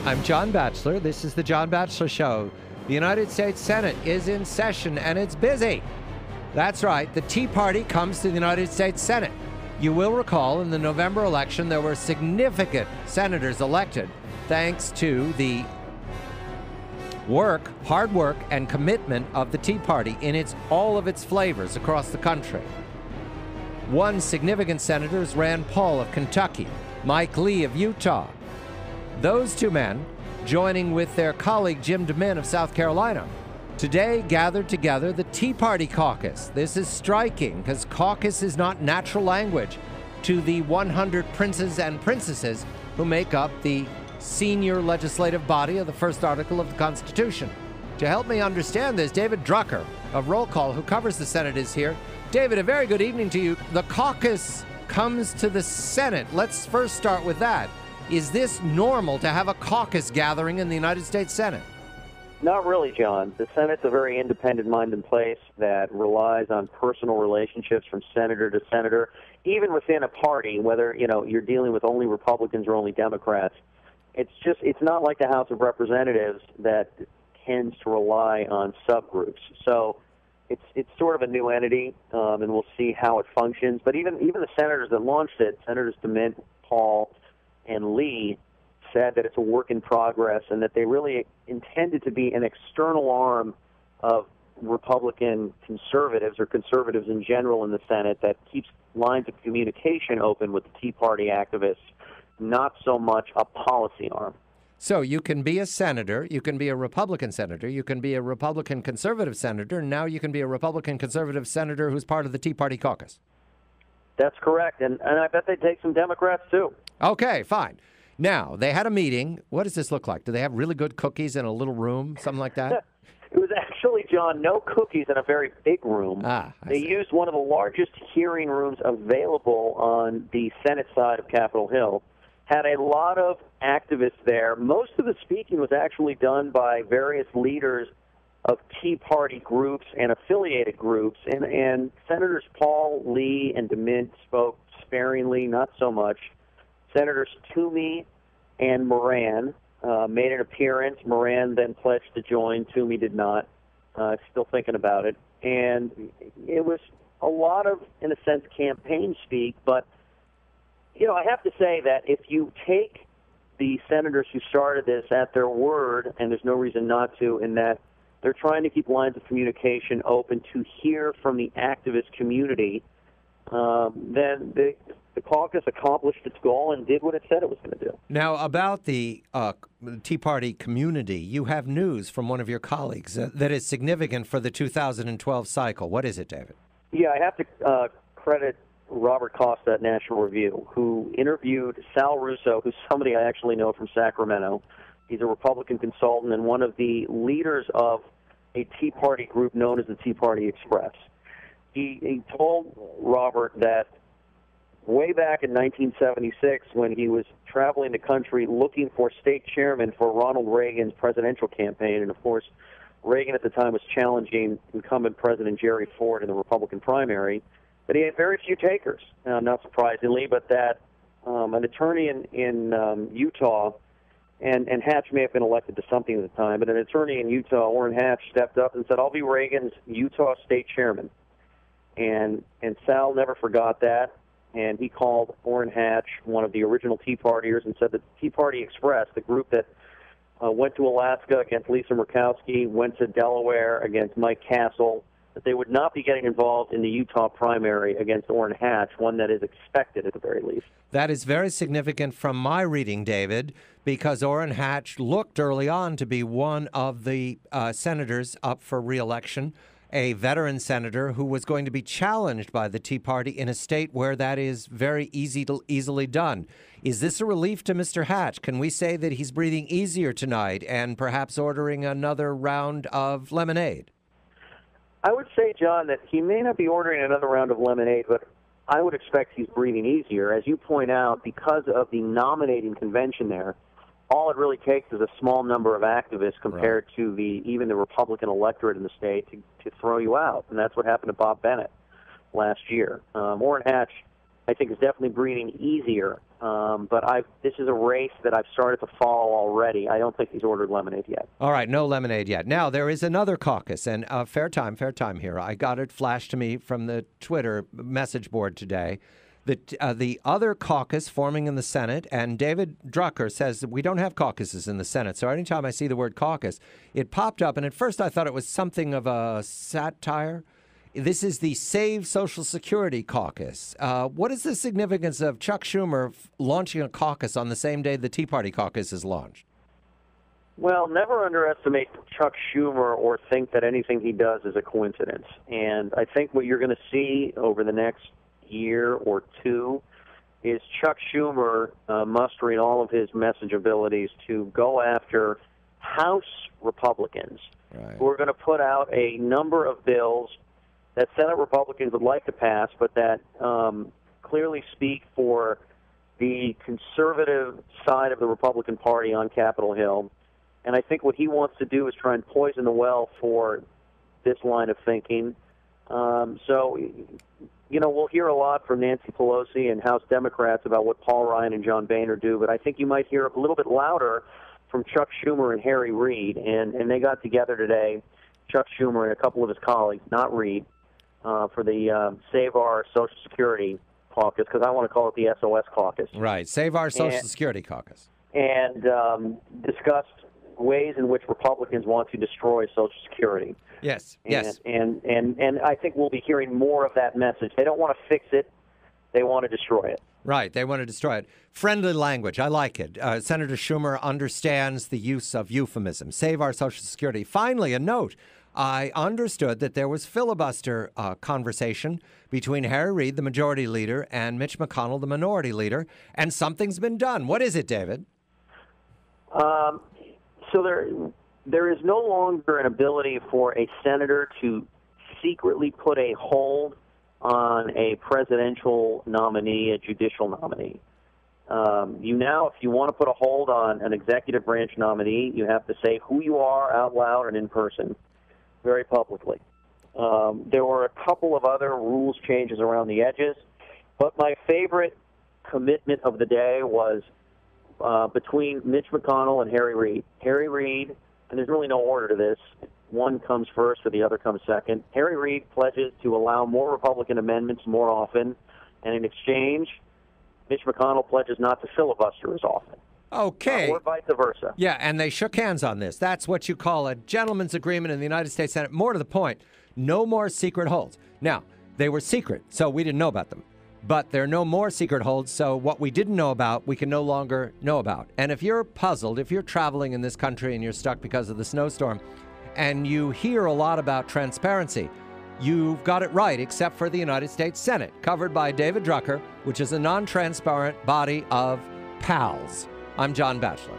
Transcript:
I'm John Batchelor. This is the John Batchelor Show. The United States Senate is in session and it's busy. That's right. The Tea Party comes to the United States Senate. You will recall in the November election, there were significant senators elected thanks to the hard work, and commitment of the Tea Party in all of its flavors across the country. One significant senator is Rand Paul of Kentucky, Mike Lee of Utah. Those two men, joining with their colleague Jim DeMint of South Carolina, today gathered together the Tea Party caucus. This is striking because caucus is not natural language to the 100 princes and princesses who make up the senior legislative body of the first article of the Constitution. To help me understand this, David Drucker of Roll Call, who covers the Senate, is here. David, a very good evening to you. The caucus comes to the Senate. Let's first start with that. Is this normal to have a caucus gathering in the United States Senate? Not really, John. The Senate's a very independent-minded place that relies on personal relationships from senator to senator, even within a party, whether you're dealing with only Republicans or only Democrats. It's not like the House of Representatives that tends to rely on subgroups. So it's sort of a new entity, and we'll see how it functions. But even the senators that launched it, Senators DeMint, Paul, and Lee, said that it's a work in progress and that they really intended to be an external arm of Republican conservatives or conservatives in general in the Senate that keeps lines of communication open with the Tea Party activists, not so much a policy arm. So you can be a senator, you can be a Republican senator, you can be a Republican conservative senator, and now you can be a Republican conservative senator who's part of the Tea Party caucus. That's correct, and I bet they take some Democrats too. Okay, fine. Now, they had a meeting. What does this look like? Do they have really good cookies in a little room, something like that? It was actually, John, no cookies in a very big room. They used one of the largest hearing rooms available on the Senate side of Capitol Hill. Had a lot of activists there. Most of the speaking was actually done by various leaders of Tea Party groups and affiliated groups. And Senators Paul, Lee, and DeMint spoke sparingly, not so much. Senators Toomey and Moran made an appearance. Moran then pledged to join. Toomey did not. Still thinking about it. And it was a lot of, in a sense, campaign speak, but I have to say that if you take the senators who started this at their word, and there's no reason not to, in that they're trying to keep lines of communication open to hear from the activist community, then the caucus accomplished its goal and did what it said it was going to do. Now, about the Tea Party community, you have news from one of your colleagues that is significant for the 2012 cycle. What is it, David? Yeah, I have to credit Robert Costa at National Review, who interviewed Sal Russo, who's somebody I actually know from Sacramento. He's a Republican consultant and one of the leaders of a Tea Party group known as the Tea Party Express. He told Robert that way back in 1976, when he was traveling the country looking for state chairman for Ronald Reagan's presidential campaign, and of course, Reagan at the time was challenging incumbent President Jerry Ford in the Republican primary, that he had very few takers, not surprisingly, but that an attorney in Utah, and Hatch may have been elected to something at the time, but an attorney in Utah, Orrin Hatch, stepped up and said, "I'll be Reagan's Utah state chairman." And Sal never forgot that, and he called Orrin Hatch one of the original Tea Partiers and said that the Tea Party Express, the group that went to Alaska against Lisa Murkowski, went to Delaware against Mike Castle, that they would not be getting involved in the Utah primary against Orrin Hatch, one that is expected at the very least. That is very significant from my reading, David, because Orrin Hatch looked early on to be one of the senators up for re-election, a veteran senator who was going to be challenged by the Tea Party in a state where that is very easily done. Is this a relief to Mr. Hatch? Can we say that he's breathing easier tonight and perhaps ordering another round of lemonade? I would say, John, that he may not be ordering another round of lemonade, but I would expect he's breathing easier. As you point out, because of the nominating convention there, all it really takes is a small number of activists compared to even the Republican electorate in the state to throw you out, and that's what happened to Bob Bennett last year. Orrin Hatch, I think, is definitely breathing easier. But this is a race that I've started to follow already. I don't think he's ordered lemonade yet. All right, no lemonade yet. Now, there is another caucus, and fair time here. I got it flashed to me from the Twitter message board today. The other caucus forming in the Senate, and David Drucker says that we don't have caucuses in the Senate. So anytime I see the word caucus, it popped up, and at first I thought it was something of a satire. This is the Save Social Security caucus. What is the significance of Chuck Schumer launching a caucus on the same day the Tea Party caucus is launched? Well, never underestimate Chuck Schumer or think that anything he does is a coincidence. And I think what you're going to see over the next year or two is Chuck Schumer mustering all of his message abilities to go after House Republicans who are going to put out a number of bills that Senate Republicans would like to pass, but that clearly speak for the conservative side of the Republican Party on Capitol Hill. And I think what he wants to do is try and poison the well for this line of thinking. We'll hear a lot from Nancy Pelosi and House Democrats about what Paul Ryan and John Boehner do, but I think you might hear a little bit louder from Chuck Schumer and Harry Reid. And they got together today, Chuck Schumer and a couple of his colleagues, not Reid, for the Save Our Social Security caucus, because I want to call it the SOS caucus. Right, Save Our Social Security caucus. And discussed ways in which Republicans want to destroy Social Security. Yes. And I think we'll be hearing more of that message. They don't want to fix it. They want to destroy it. Right. They want to destroy it. Friendly language. I like it. Senator Schumer understands the use of euphemism. Save our Social Security. Finally, a note. I understood that there was filibuster conversation between Harry Reid, the majority leader, and Mitch McConnell, the minority leader, and something's been done. What is it, David? So there is no longer an ability for a senator to secretly put a hold on a presidential nominee, a judicial nominee. If you want to put a hold on an executive branch nominee, you have to say who you are out loud and in person, very publicly. There were a couple of other rules changes around the edges, but my favorite commitment of the day was between Mitch McConnell and Harry Reid. Harry Reid, and there's really no order to this, one comes first or the other comes second. Harry Reid pledges to allow more Republican amendments more often, and in exchange, Mitch McConnell pledges not to filibuster as often. Okay. Or vice versa. Yeah, and they shook hands on this. That's what you call a gentleman's agreement in the United States Senate. More to the point, no more secret holds. Now, they were secret, so we didn't know about them. But there are no more secret holds, so what we didn't know about, we can no longer know about. And if you're puzzled, if you're traveling in this country and you're stuck because of the snowstorm, and you hear a lot about transparency, you've got it right, except for the United States Senate, covered by David Drucker, which is a non-transparent body of pals. I'm John Batchelor.